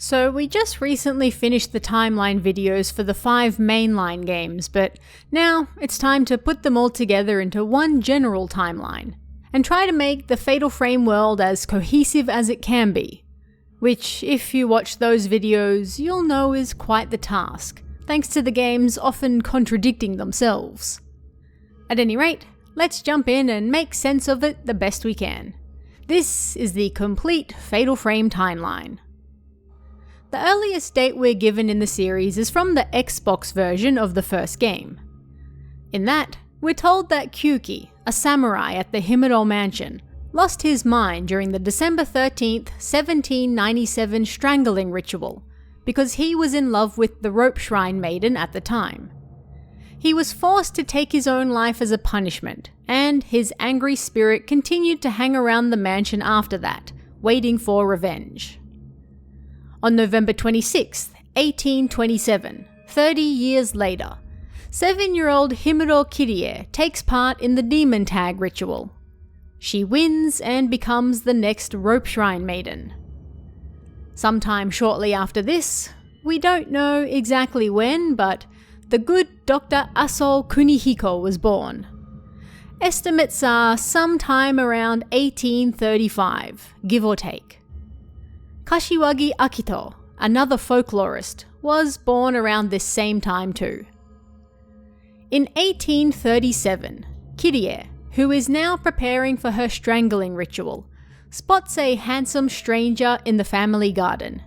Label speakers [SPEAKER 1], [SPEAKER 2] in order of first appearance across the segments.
[SPEAKER 1] So we just recently finished the timeline videos for the 5 mainline games, but now it's time to put them all together into one general timeline, and try to make the Fatal Frame world as cohesive as it can be. Which, if you watch those videos, you'll know is quite the task, thanks to the games often contradicting themselves. At any rate, let's jump in and make sense of it the best we can. This is the complete Fatal Frame timeline. The earliest date we're given in the series is from the Xbox version of the first game. In that, we're told that Kyuki, a samurai at the Himuro Mansion, lost his mind during the December 13th, 1797 strangling ritual because he was in love with the Rope Shrine Maiden at the time. He was forced to take his own life as a punishment, and his angry spirit continued to hang around the mansion after that, waiting for revenge. On November 26, 1827, 30 years later, 7-year-old Himuro Kirie takes part in the Demon Tag ritual. She wins and becomes the next Rope Shrine Maiden. Sometime shortly after this, we don't know exactly when, but the good Dr. Aso Kunihiko was born. Estimates are sometime around 1835, give or take. Kashiwagi Akito, another folklorist, was born around this same time too. In 1837, Kirie, who is now preparing for her strangling ritual, spots a handsome stranger in the family garden.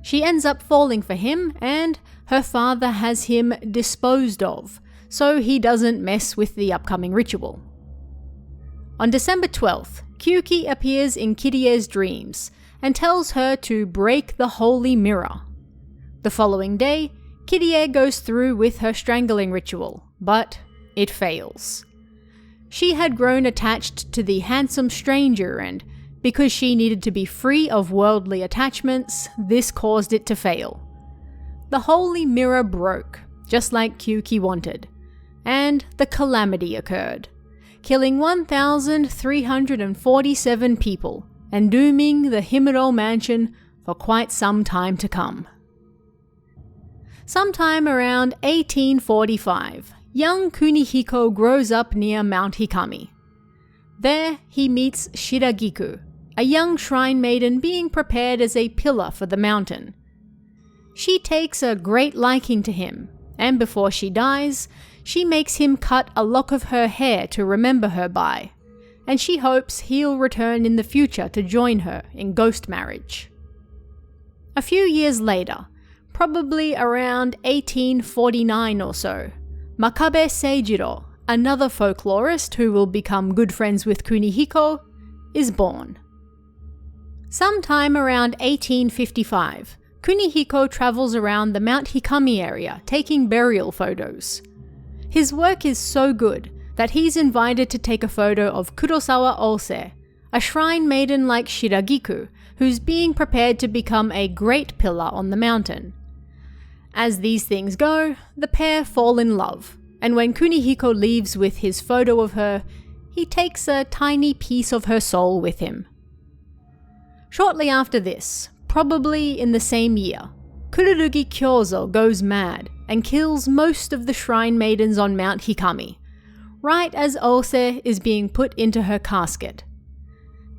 [SPEAKER 1] She ends up falling for him, and her father has him disposed of, so he doesn't mess with the upcoming ritual. On December 12th, Kyuki appears in Kirie's dreams and tells her to break the holy mirror. The following day, Kirie goes through with her strangling ritual, but it fails. She had grown attached to the handsome stranger, and because she needed to be free of worldly attachments, this caused it to fail. The holy mirror broke, just like Kyuki wanted, and the calamity occurred, killing 1,347 people and dooming the Himuro Mansion for quite some time to come. Sometime around 1845, young Kunihiko grows up near Mount Hikami. There, he meets Shiragiku, a young shrine maiden being prepared as a pillar for the mountain. She takes a great liking to him, and before she dies, she makes him cut a lock of her hair to remember her by, and she hopes he'll return in the future to join her in ghost marriage. A few years later, probably around 1849 or so, Makabe Seijiro, another folklorist who will become good friends with Kunihiko, is born. Sometime around 1855, Kunihiko travels around the Mount Hikami area taking burial photos. His work is so good that he's invited to take a photo of Kurosawa Ose, a shrine maiden like Shiragiku, who's being prepared to become a great pillar on the mountain. As these things go, the pair fall in love, and when Kunihiko leaves with his photo of her, he takes a tiny piece of her soul with him. Shortly after this, probably in the same year, Kururugi Kyozo goes mad and kills most of the shrine maidens on Mount Hikami, right as Ose is being put into her casket.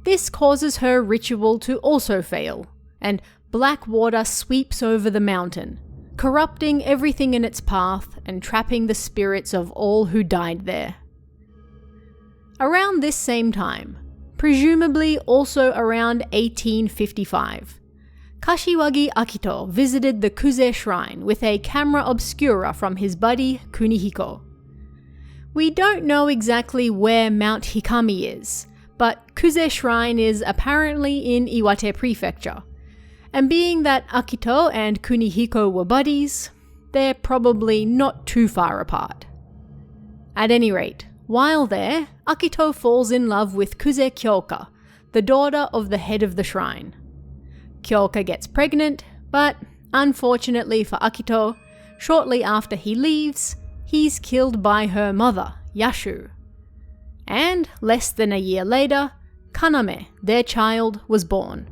[SPEAKER 1] This causes her ritual to also fail, and black water sweeps over the mountain, corrupting everything in its path and trapping the spirits of all who died there. Around this same time, presumably also around 1855, Kashiwagi Akito visited the Kuze Shrine with a camera obscura from his buddy Kunihiko. We don't know exactly where Mount Hikami is, but Kuze Shrine is apparently in Iwate Prefecture, and being that Akito and Kunihiko were buddies, they're probably not too far apart. At any rate, while there, Akito falls in love with Kuze Kyoka, the daughter of the head of the shrine. Kyoka gets pregnant, but unfortunately for Akito, shortly after he leaves, he's killed by her mother, Yashu. And less than a year later, Kaname, their child, was born.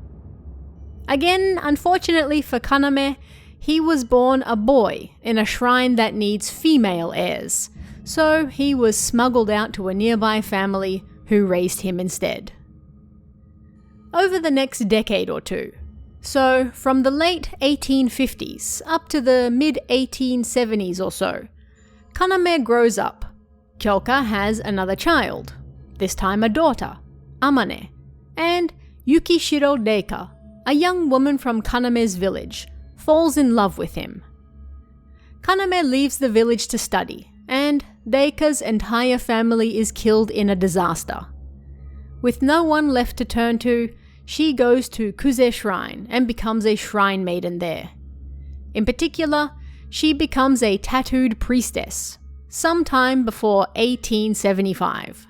[SPEAKER 1] Again, unfortunately for Kaname, he was born a boy in a shrine that needs female heirs, so he was smuggled out to a nearby family who raised him instead. Over the next decade or two, so from the late 1850s up to the mid-1870s or so, Kaname grows up. Kyoka has another child, this time a daughter, Amane, and Yukishiro Deika, a young woman from Kaname's village, falls in love with him. Kaname leaves the village to study, and Deika's entire family is killed in a disaster. With no one left to turn to, she goes to Kuze Shrine and becomes a shrine maiden there. In particular, she becomes a tattooed priestess, sometime before 1875.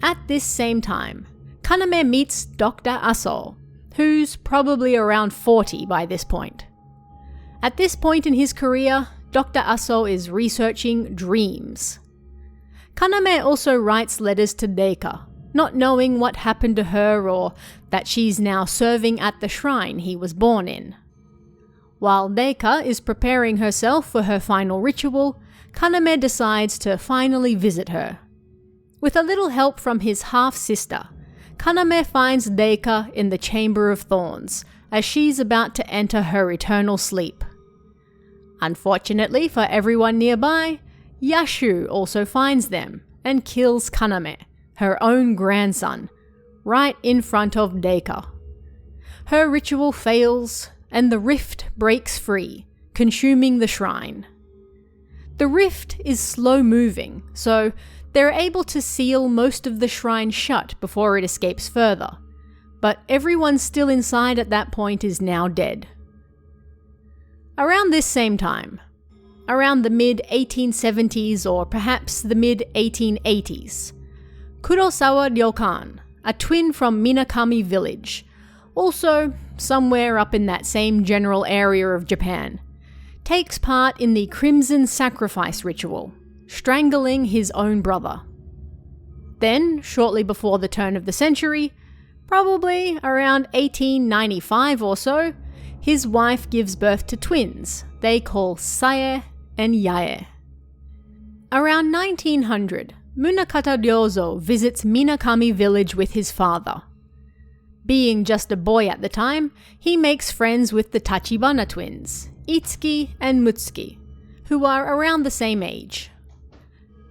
[SPEAKER 1] At this same time, Kaname meets Dr. Aso, who's probably around 40 by this point. At this point in his career, Dr. Aso is researching dreams. Kaname also writes letters to Deika, not knowing what happened to her or that she's now serving at the shrine he was born in. While Deika is preparing herself for her final ritual, Kaname decides to finally visit her. With a little help from his half-sister, Kaname finds Deika in the Chamber of Thorns as she's about to enter her eternal sleep. Unfortunately for everyone nearby, Yashu also finds them and kills Kaname, her own grandson, right in front of Deika. Her ritual fails, and the rift breaks free, consuming the shrine. The rift is slow-moving, so they're able to seal most of the shrine shut before it escapes further, but everyone still inside at that point is now dead. Around this same time, around the mid-1870s or perhaps the mid-1880s, Kurosawa Ryokan, a twin from Minakami village, also somewhere up in that same general area of Japan, takes part in the Crimson Sacrifice ritual, strangling his own brother. Then, shortly before the turn of the century, probably around 1895 or so, his wife gives birth to twins they call Sae and Yae. Around 1900, Munakata Ryozo visits Minakami village with his father. Being just a boy at the time, he makes friends with the Tachibana twins, Itsuki and Mutsuki, who are around the same age.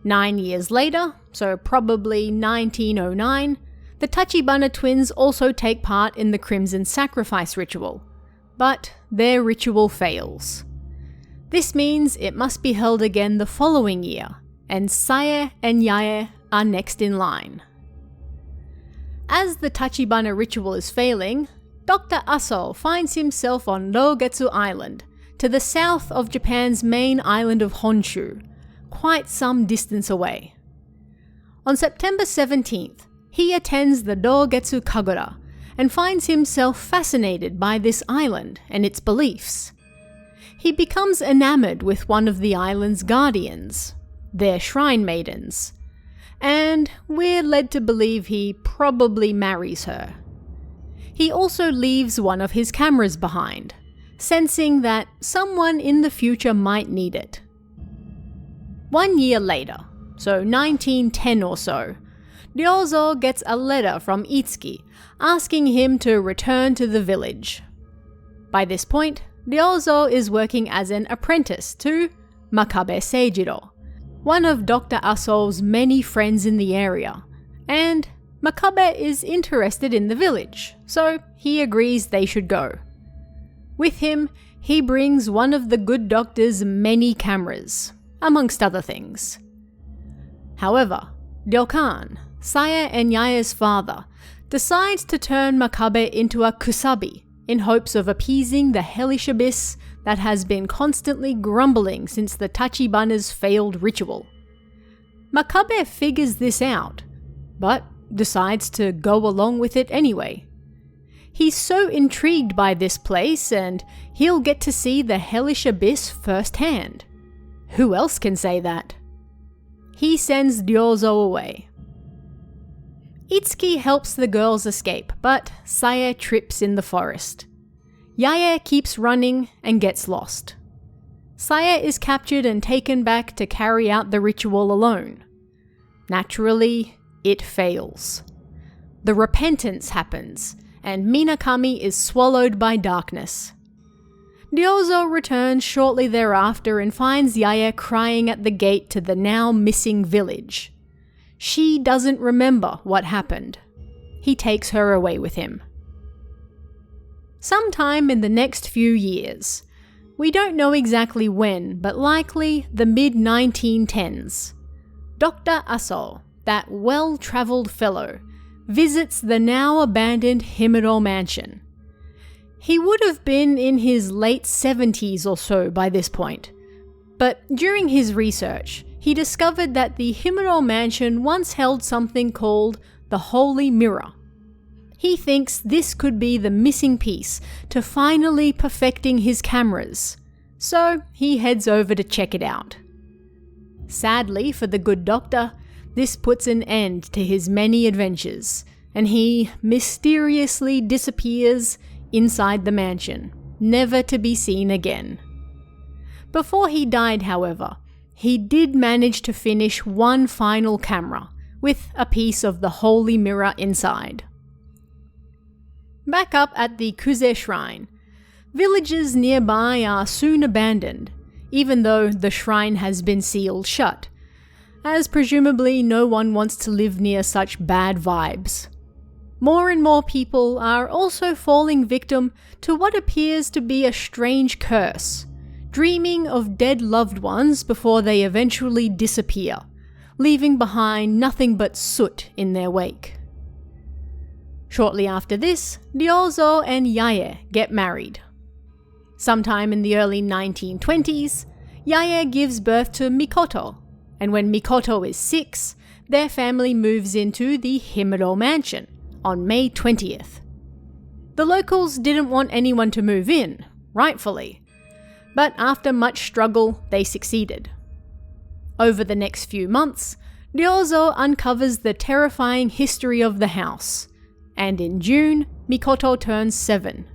[SPEAKER 1] 9 years later, so probably 1909, the Tachibana twins also take part in the Crimson Sacrifice ritual, but their ritual fails. This means it must be held again the following year, and Sae and Yae are next in line. As the Tachibana ritual is failing, Dr. Aso finds himself on Rogetsu Island, to the south of Japan's main island of Honshu, quite some distance away. On September 17th, he attends the Rogetsu Kagura and finds himself fascinated by this island and its beliefs. He becomes enamored with one of the island's guardians, their shrine maidens, and we're led to believe he probably marries her. He also leaves one of his cameras behind, sensing that someone in the future might need it. 1 year later, so 1910 or so, Ryozo gets a letter from Itsuki asking him to return to the village. By this point, Ryozo is working as an apprentice to Makabe Seijiro, one of Dr. Aso's many friends in the area, and Makabe is interested in the village, so he agrees they should go. With him, he brings one of the good doctor's many cameras, amongst other things. However, Ryokan, Sae and Yae's father, decides to turn Makabe into a kusabi in hopes of appeasing the hellish abyss that has been constantly grumbling since the Tachibana's failed ritual. Makabe figures this out, but decides to go along with it anyway. He's so intrigued by this place, and he'll get to see the hellish abyss firsthand. Who else can say that? He sends Ryozo away. Itsuki helps the girls escape, but Sae trips in the forest. Yae keeps running and gets lost. Sae is captured and taken back to carry out the ritual alone. Naturally, it fails. The repentance happens, and Minakami is swallowed by darkness. Ryozo returns shortly thereafter and finds Yae crying at the gate to the now missing village. She doesn't remember what happened. He takes her away with him. Sometime in the next few years, we don't know exactly when, but likely the mid-1910s, Dr. Aso, that well-travelled fellow, visits the now abandoned Himuro mansion. He would have been in his late 70s or so by this point, but during his research, he discovered that the Himuro mansion once held something called the Holy Mirror. He thinks this could be the missing piece to finally perfecting his cameras, so he heads over to check it out. Sadly for the good doctor, this puts an end to his many adventures, and he mysteriously disappears inside the mansion, never to be seen again. Before he died, however, he did manage to finish one final camera, with a piece of the Holy Mirror inside. Back up at the Kuze Shrine, villages nearby are soon abandoned, even though the shrine has been sealed shut, as presumably no one wants to live near such bad vibes. More and more people are also falling victim to what appears to be a strange curse, dreaming of dead loved ones before they eventually disappear, leaving behind nothing but soot in their wake. Shortly after this, Ryozo and Yae get married. Sometime in the early 1920s, Yae gives birth to Mikoto, and when Mikoto is 6, their family moves into the Himuro mansion on May 20th. The locals didn't want anyone to move in, rightfully, but after much struggle, they succeeded. Over the next few months, Ryozo uncovers the terrifying history of the house, and in June, Mikoto turns 7.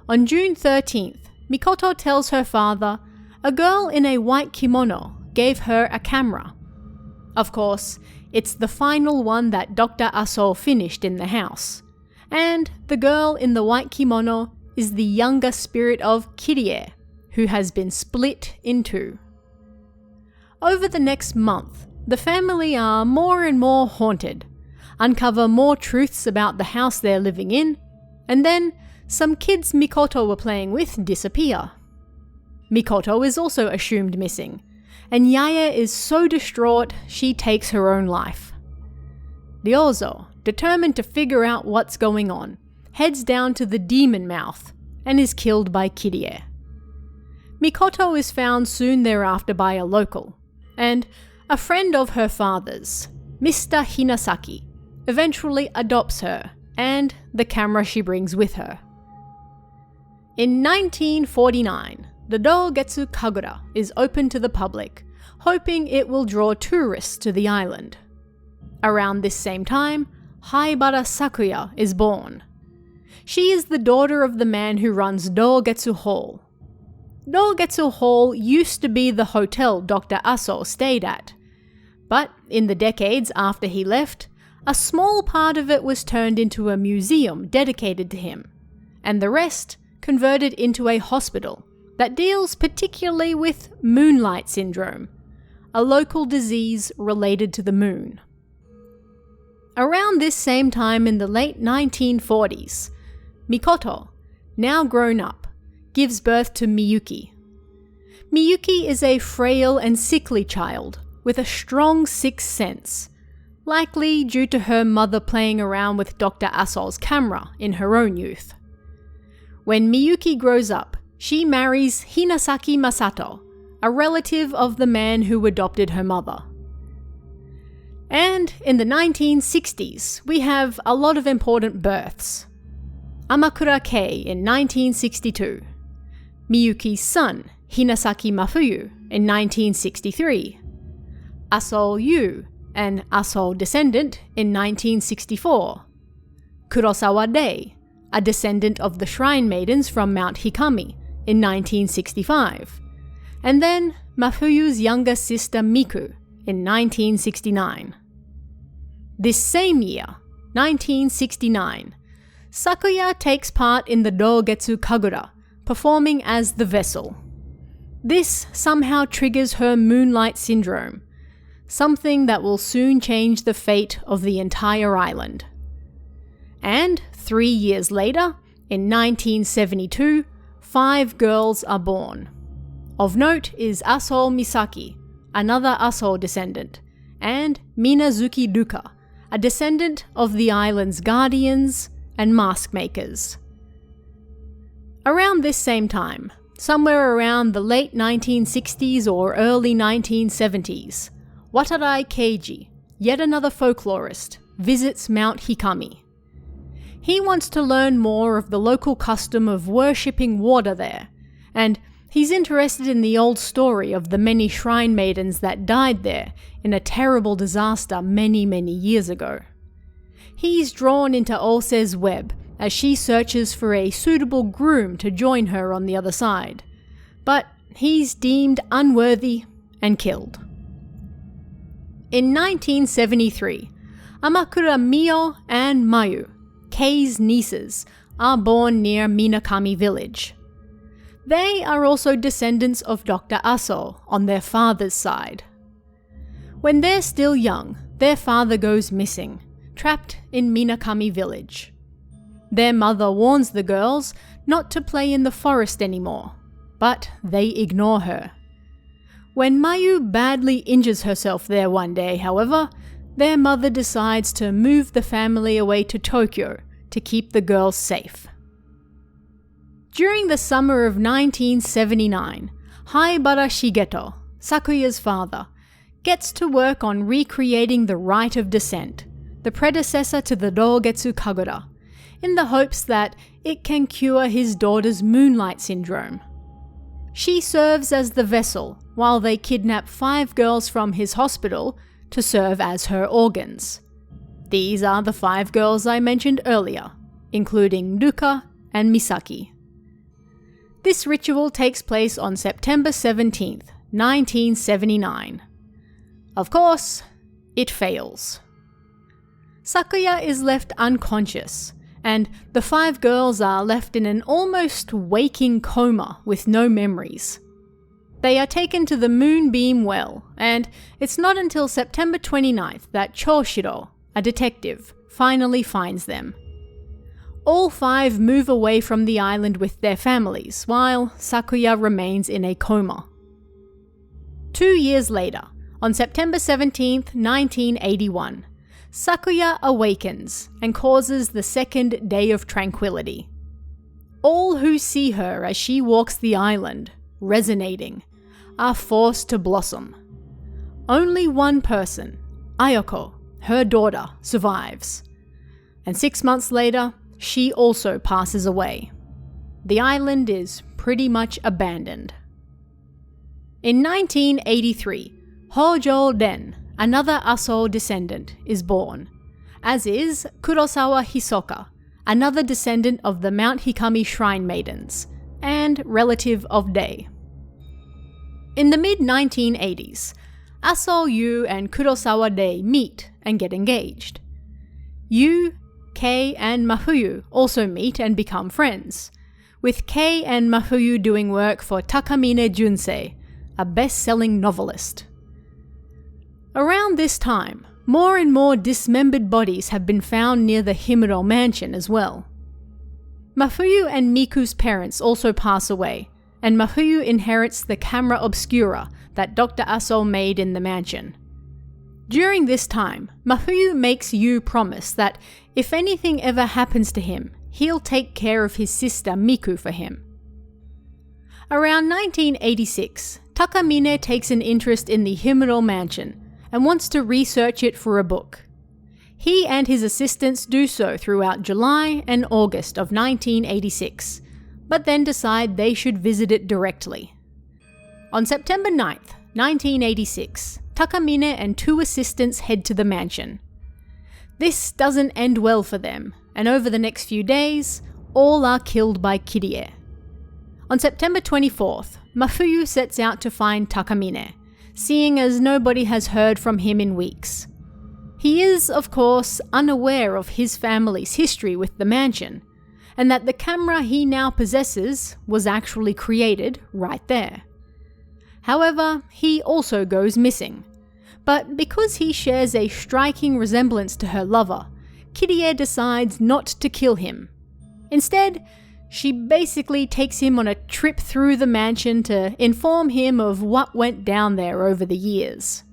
[SPEAKER 1] On June 13th, Mikoto tells her father a girl in a white kimono gave her a camera. Of course, it's the final one that Dr. Aso finished in the house, and the girl in the white kimono is the younger spirit of Kirie, who has been split in two. Over the next month, the family are more and more haunted, uncover more truths about the house they're living in, and then some kids Mikoto were playing with disappear. Mikoto is also assumed missing, and Yae is so distraught she takes her own life. Ryozo, determined to figure out what's going on, heads down to the demon mouth and is killed by Kirie. Mikoto is found soon thereafter by a local, and a friend of her father's, Mr. Hinasaki, eventually adopts her and the camera she brings with her. In 1949, the Dogetsu Kagura is open to the public, hoping it will draw tourists to the island. Around this same time, Haibara Sakuya is born. She is the daughter of the man who runs Dogetsu Hall. Dogetsu Hall used to be the hotel Dr. Aso stayed at, but in the decades after he left, a small part of it was turned into a museum dedicated to him, and the rest converted into a hospital that deals particularly with moonlight syndrome, a local disease related to the moon. Around this same time in the late 1940s, Mikoto, now grown up, gives birth to Miyuki. Miyuki is a frail and sickly child with a strong sixth sense, likely due to her mother playing around with Dr. Aso's camera in her own youth. When Miyuki grows up, she marries Hinasaki Masato, a relative of the man who adopted her mother. And in the 1960s, we have a lot of important births. Amakura Kei in 1962, Miyuki's son, Hinasaki Mafuyu, in 1963, Aso Yu an Aso descendant, in 1964. Kurosawa Dei, a descendant of the Shrine Maidens from Mount Hikami, in 1965. And then Mafuyu's younger sister Miku, in 1969. This same year, 1969, Sakuya takes part in the Dogetsu Kagura, performing as the vessel. This somehow triggers her Moonlight Syndrome, something that will soon change the fate of the entire island. And 3 years later, in 1972, 5 girls are born. Of note is Aso Misaki, another Aso descendant, and Minazuki Duka, a descendant of the island's guardians and mask makers. Around this same time, somewhere around the late 1960s or early 1970s, Watarai Keiji, yet another folklorist, visits Mount Hikami. He wants to learn more of the local custom of worshipping water there, and he's interested in the old story of the many shrine maidens that died there in a terrible disaster many years ago. He's drawn into Ose's web as she searches for a suitable groom to join her on the other side, but he's deemed unworthy and killed. In 1973, Amakura Mio and Mayu, Kei's nieces, are born near Minakami village. They are also descendants of Dr. Aso on their father's side. When they're still young, their father goes missing, trapped in Minakami village. Their mother warns the girls not to play in the forest anymore, but they ignore her. When Mayu badly injures herself there one day, however, their mother decides to move the family away to Tokyo to keep the girls safe. During the summer of 1979, Haibara Shigeto, Sakuya's father, gets to work on recreating the Rite of Descent, the predecessor to the Dogetsu Kagura, in the hopes that it can cure his daughter's Moonlight Syndrome. She serves as the vessel while they kidnap 5 girls from his hospital to serve as her organs. These are the 5 girls I mentioned earlier, including Duka and Misaki. This ritual takes place on September 17th, 1979. Of course, it fails. Sakuya is left unconscious, and the 5 girls are left in an almost waking coma with no memories. They are taken to the Moonbeam Well, and it's not until September 29th that Choshiro, a detective, finally finds them. All 5 move away from the island with their families, while Sakuya remains in a coma. 2 years later, on September 17th, 1981, Sakuya awakens and causes the second day of tranquility. All who see her as she walks the island, resonating, are forced to blossom. Only one person, Ayako, her daughter, survives. And 6 months later, she also passes away. The island is pretty much abandoned. In 1983, Hojo Den, another Aso descendant, is born, as is Kurosawa Hisoka, another descendant of the Mount Hikami Shrine Maidens, and relative of Dei. In the mid-1980s, Aso Yu and Kurosawa Dei meet and get engaged. Yu, Kei, and Mafuyu also meet and become friends, with Kei and Mafuyu doing work for Takamine Junsei, a best-selling novelist. Around this time, more and more dismembered bodies have been found near the Himuro mansion as well. Mafuyu and Miku's parents also pass away, and Mafuyu inherits the camera obscura that Dr. Aso made in the mansion. During this time, Mafuyu makes Yu promise that if anything ever happens to him, he'll take care of his sister Miku for him. Around 1986, Takamine takes an interest in the Himuro mansion and wants to research it for a book. He and his assistants do so throughout July and August of 1986, but then decide they should visit it directly. On September 9th, 1986, Takamine and 2 assistants head to the mansion. This doesn't end well for them, and over the next few days, all are killed by Kirie. On September 24th, Mafuyu sets out to find Takamine, seeing as nobody has heard from him in weeks. He is, of course, unaware of his family's history with the mansion, and that the camera he now possesses was actually created right there. However, he also goes missing, but because he shares a striking resemblance to her lover, Kirie decides not to kill him. Instead, she basically takes him on a trip through the mansion to inform him of what went down there over the years.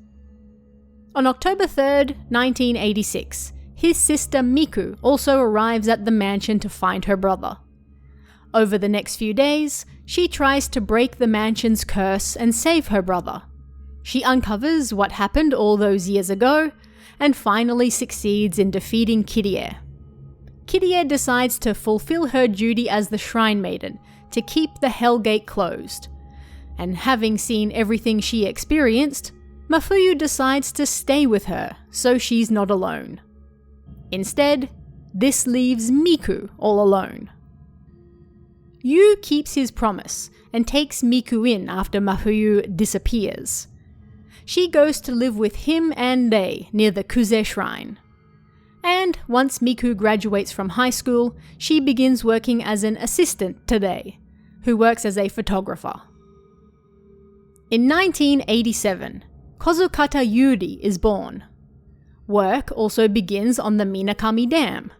[SPEAKER 1] On October 3rd, 1986, his sister Miku also arrives at the mansion to find her brother. Over the next few days, she tries to break the mansion's curse and save her brother. She uncovers what happened all those years ago, and finally succeeds in defeating Kirie. Kirie decides to fulfill her duty as the Shrine Maiden to keep the Hell Gate closed, and having seen everything she experienced, Mafuyu decides to stay with her so she's not alone. Instead, this leaves Miku all alone. Yu keeps his promise and takes Miku in after Mafuyu disappears. She goes to live with him and Rei near the Kuze Shrine. And once Miku graduates from high school, she begins working as an assistant to Rei, who works as a photographer. In 1987, Kozukata Yuri is born. Work also begins on the Minakami Dam.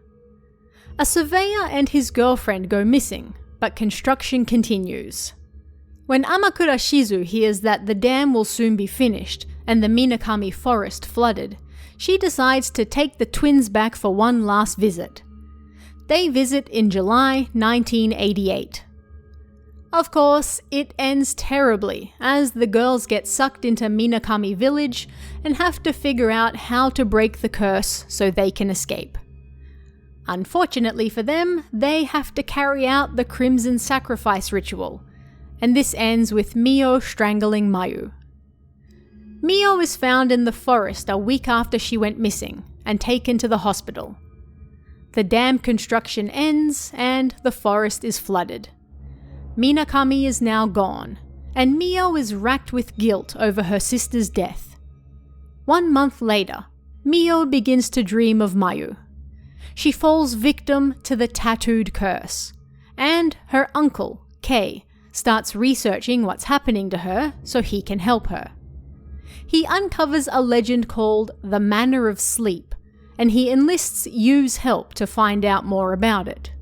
[SPEAKER 1] A surveyor and his girlfriend go missing, but construction continues. When Amakura Shizu hears that the dam will soon be finished and the Minakami forest flooded, she decides to take the twins back for one last visit. They visit in July 1988. Of course, it ends terribly as the girls get sucked into Minakami village and have to figure out how to break the curse so they can escape. Unfortunately for them, they have to carry out the Crimson Sacrifice ritual, and this ends with Mio strangling Mayu. Mio is found in the forest a week after she went missing and taken to the hospital. The dam construction ends and the forest is flooded. Minakami is now gone, and Mio is racked with guilt over her sister's death. 1 month later, Mio begins to dream of Mayu. She falls victim to the tattooed curse, and her uncle, Kei, starts researching what's happening to her so he can help her. He uncovers a legend called the Manor of Sleep, and he enlists Yu's help to find out more about it.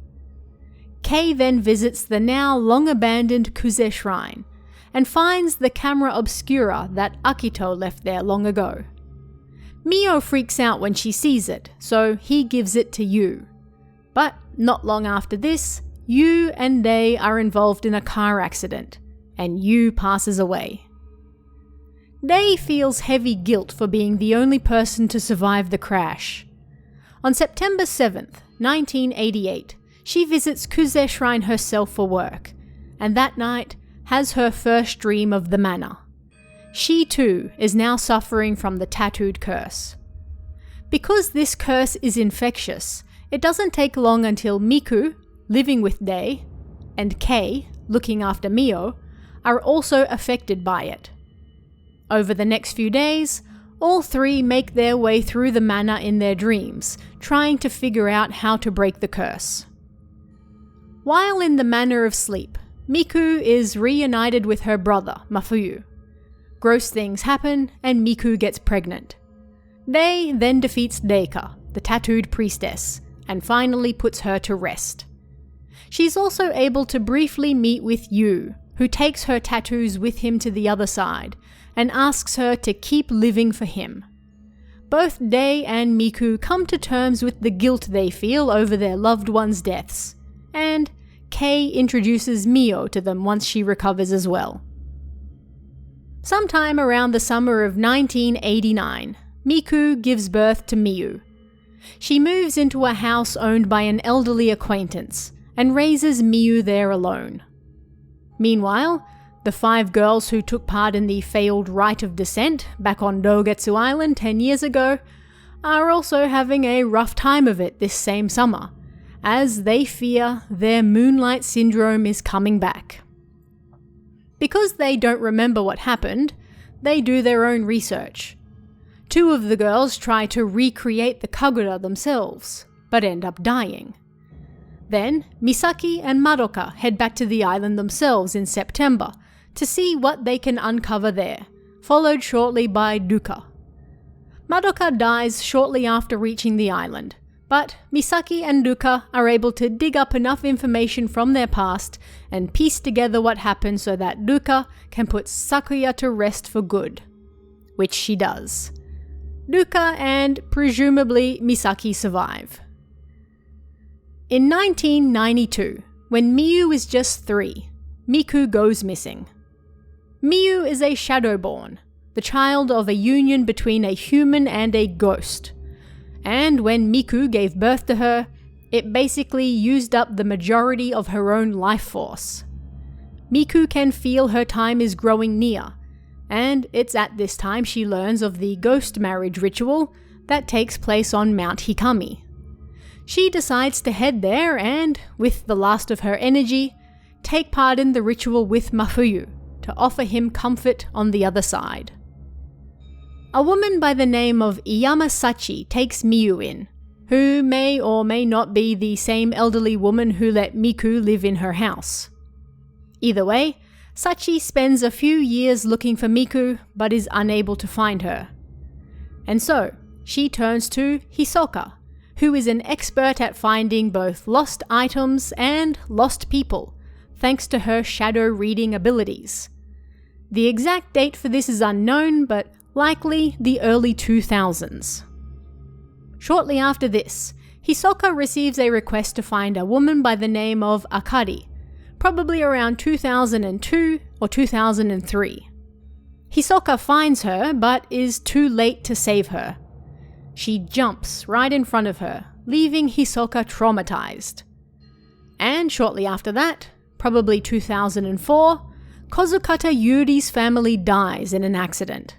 [SPEAKER 1] Kei then visits the now long-abandoned Kuze Shrine, and finds the camera obscura that Akito left there long ago. Mio freaks out when she sees it, so he gives it to Yu. But not long after this, Yu and Rei are involved in a car accident, and Yu passes away. Rei feels heavy guilt for being the only person to survive the crash. On September 7th, 1988, she visits Kuze Shrine herself for work, and that night has her first dream of the manor. She too is now suffering from the tattooed curse. Because this curse is infectious, it doesn't take long until Miku, living with Rei, and Kei, looking after Mio, are also affected by it. Over the next few days, all three make their way through the manor in their dreams, trying to figure out how to break the curse. While in the Manor of Sleep, Miku is reunited with her brother, Mafuyu. Gross things happen, and Miku gets pregnant. Rei then defeats Reika, the tattooed priestess, and finally puts her to rest. She's also able to briefly meet with Yu, who takes her tattoos with him to the other side, and asks her to keep living for him. Both Rei and Miku come to terms with the guilt they feel over their loved ones' deaths, and Kei introduces Mio to them once she recovers as well. Sometime around the summer of 1989, Miku gives birth to Miyu. She moves into a house owned by an elderly acquaintance and raises Miyu there alone. Meanwhile, The 5 girls who took part in the failed rite of descent back on Dogetsu Island 10 years ago are also having a rough time of it this same summer, as they fear their Moonlight Syndrome is coming back. Because they don't remember what happened, they do their own research. 2 of the girls try to recreate the Kagura themselves, but end up dying. Then, Misaki and Madoka head back to the island themselves in September to see what they can uncover there, followed shortly by Duka. Madoka dies shortly after reaching the island, but Misaki and Duka are able to dig up enough information from their past and piece together what happened so that Duka can put Sakuya to rest for good, which she does. Duka and presumably Misaki survive. In 1992, when Miyu is just 3, Miku goes missing. Miyu is a Shadowborn, the child of a union between a human and a ghost. And when Miku gave birth to her, it basically used up the majority of her own life force. Miku can feel her time is growing near, and it's at this time she learns of the ghost marriage ritual that takes place on Mount Hikami. She decides to head there and, with the last of her energy, take part in the ritual with Mafuyu to offer him comfort on the other side. A woman by the name of Iyama Sachi takes Miyu in, who may or may not be the same elderly woman who let Miku live in her house. Either way, Sachi spends a few years looking for Miku but is unable to find her. And so, she turns to Hisoka, who is an expert at finding both lost items and lost people, thanks to her shadow reading abilities. The exact date for this is unknown, but likely the early 2000s. Shortly after this, Hisoka receives a request to find a woman by the name of Akari, probably around 2002 or 2003. Hisoka finds her, but is too late to save her. She jumps right in front of her, leaving Hisoka traumatized. And shortly after that, probably 2004, Kozukata Yuri's family dies in an accident.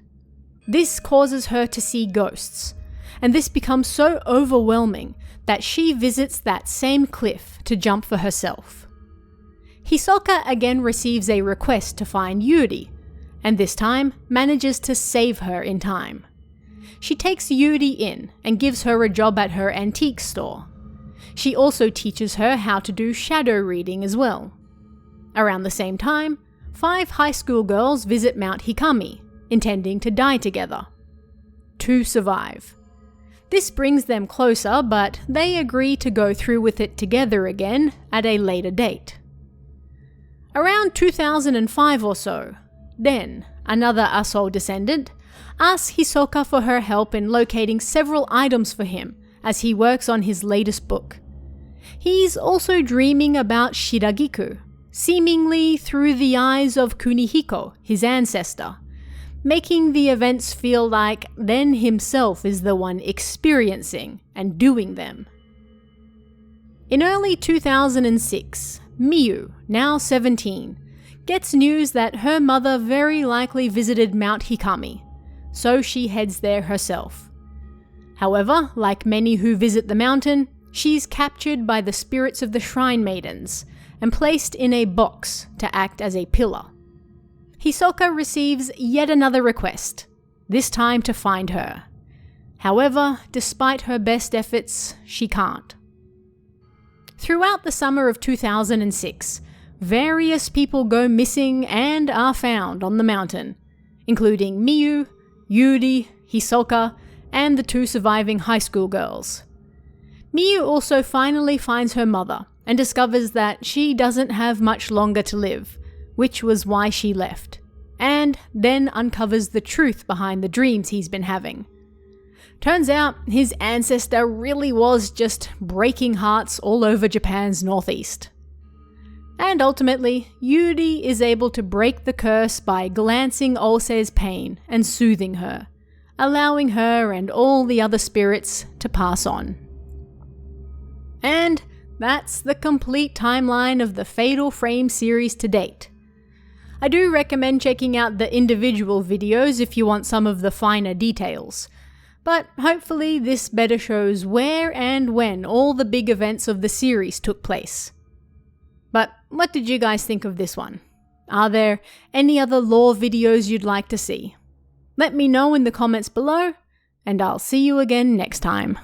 [SPEAKER 1] This causes her to see ghosts, and this becomes so overwhelming that she visits that same cliff to jump for herself. Hisoka again receives a request to find Yuri, and this time manages to save her in time. She takes Yuri in and gives her a job at her antique store. She also teaches her how to do shadow reading as well. Around the same time, 5 high school girls visit Mount Hikami, intending to die together. 2 survive. This brings them closer, but they agree to go through with it together again at a later date. Around 2005 or so, Den, another Asol descendant, asks Hisoka for her help in locating several items for him as he works on his latest book. He's also dreaming about Shiragiku, seemingly through the eyes of Kunihiko, his ancestor, making the events feel like Den himself is the one experiencing and doing them. In early 2006, Miyu, now 17, gets news that her mother very likely visited Mount Hikami, so she heads there herself. However, like many who visit the mountain, she's captured by the spirits of the Shrine Maidens and placed in a box to act as a pillar. Hisoka receives yet another request, this time to find her. However, despite her best efforts, she can't. Throughout the summer of 2006, various people go missing and are found on the mountain, including Miyu, Yuri, Hisoka, and the 2 surviving high school girls. Miyu also finally finds her mother and discovers that she doesn't have much longer to live, which was why she left, and then uncovers the truth behind the dreams he's been having. Turns out his ancestor really was just breaking hearts all over Japan's northeast. And ultimately, Yuri is able to break the curse by glancing Ose's pain and soothing her, allowing her and all the other spirits to pass on. And that's the complete timeline of the Fatal Frame series to date. I do recommend checking out the individual videos if you want some of the finer details. But hopefully this better shows where and when all the big events of the series took place. But what did you guys think of this one? Are there any other lore videos you'd like to see? Let me know in the comments below, and I'll see you again next time.